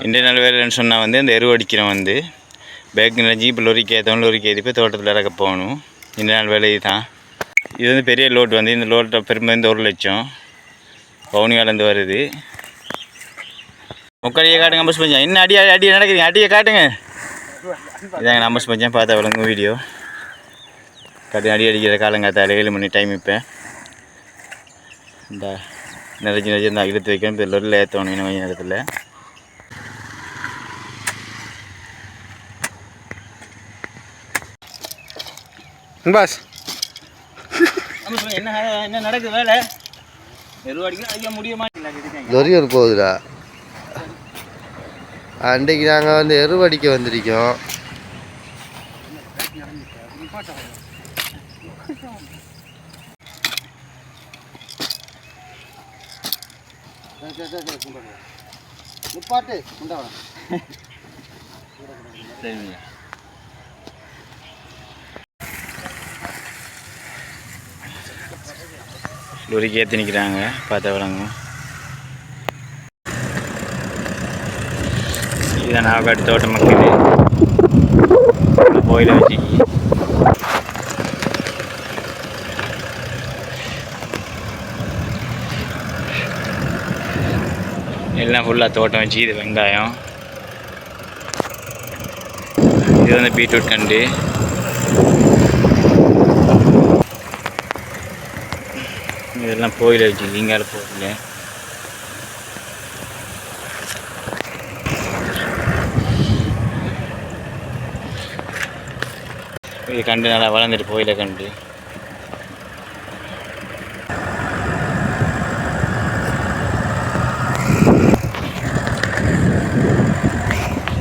இன்றைய நாள் வேலைன்னு சொன்னால் வந்து இந்த எருவு அடிக்கிறோம் வந்து பேக்கில் ஜீப்பு லொரிக்கு ஏற்றோம் லொரிக்கு ஏற்றி போய் தோட்டத்தில் இறக்க போகணும். இன்றைய நாள் வேலை தான். இது வந்து பெரிய லோட் வந்து இந்த லோட்டை பெருமை வந்து 1 லட்சம் பவுனியாலேருந்து வருது. முக்கடியை காட்டுங்க நம்பர்ஸ் பஞ்சம். இன்னும் அடி நடக்குதுங்க, அடியை காட்டுங்க. இதாங்க நம்பர்ஸ் பஞ்சம் பார்த்தா விளங்க வீடியோ காட்டு. அடி அடிக்கிற காலங்காத்தால 7 மணி டைம். இப்போ இந்த நிறைச்சி இந்த இழுத்து வைக்கணும். இப்போ லொரியில் ஏற்றணும் இன்னும் கொஞ்சம் நேரத்தில். பாஸ் என்ன நடக்குது வேலை? எருவாடிக்கலாம் அடிக்க முடிய மாட்டேங்குது. லொரி ஒரு போகுதுடா. அன்றைக்கு நாங்கள் வந்து எருவடிக்க வந்திருக்கோம். லொரிக்கு ஏற்றி நிற்கிறாங்க பார்த்தா விளங்கும். இதுதான் நாவக்காட்டு தோட்டம் மக்கள் கோயிலை வச்சு எல்லாம் ஃபுல்லாக தோட்டம் வச்சு. இது வெங்காயம், இது வந்து பீட்ரூட் கண்டு, இதெல்லாம் கோயிலை வச்சு இங்கால போகல. இது கண்டு நல்லா வளர்ந்துட்டு கோயிலை கண்டு.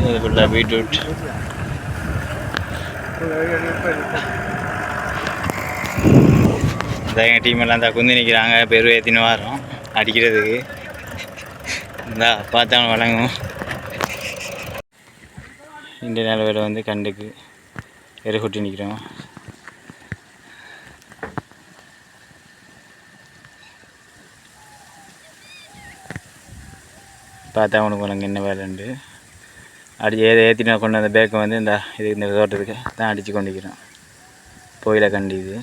இது ஃபுல்லாக பீட்ரூட். எங்கள் டீம் எல்லாம் தான் குந்தி நிற்கிறாங்க. பெரு ஏற்றின்னு வரோம் அடிக்கிறதுக்கு. இந்தா பார்த்தா வழங்கும். இன்றைய நாள் வேலை வந்து கண்டுக்கு எருகொட்டி நிற்கிறோம். பார்த்தா உனக்கு வழங்க என்ன வேலைண்டு ஏற்றினா கொண்டு அந்த பேக்கை வந்து இந்த தோட்டத்துக்கு தான் அடித்து கொண்டிருக்கிறோம். கோயிலை கண்டு இது.